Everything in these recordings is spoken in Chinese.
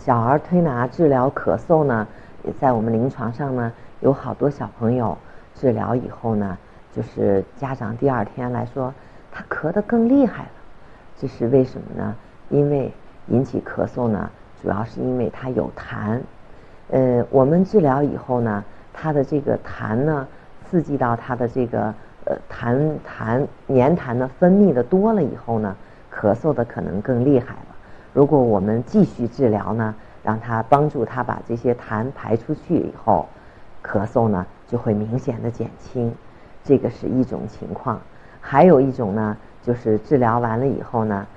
小儿推拿治疗咳嗽呢，也在我们临床上呢，有好多小朋友治疗以后呢，就是家长第二天来说，他咳得更厉害了。这是为什么呢？因为引起咳嗽呢，主要是因为它有痰。我们治疗以后呢，它的这个痰呢，刺激到它的这个黏痰的分泌的多了以后呢，咳嗽的可能更厉害了。如果我们继续治疗呢，让它帮助它把这些痰排出去以后，咳嗽呢就会明显的减轻。这个是一种情况。还有一种呢，就是治疗完了以后呢，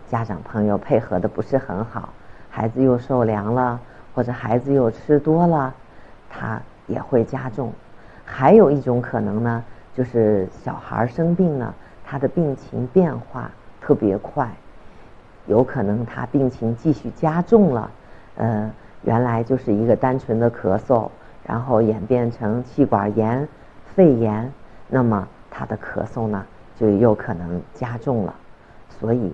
家长朋友配合的不是很好，孩子又受凉了，或者孩子又吃多了，它也会加重。还有一种可能呢，就是小孩生病呢，他的病情变化特别快，有可能他病情继续加重了，原来就是一个单纯的咳嗽，然后演变成气管炎、肺炎，那么他的咳嗽呢就有可能加重了。所以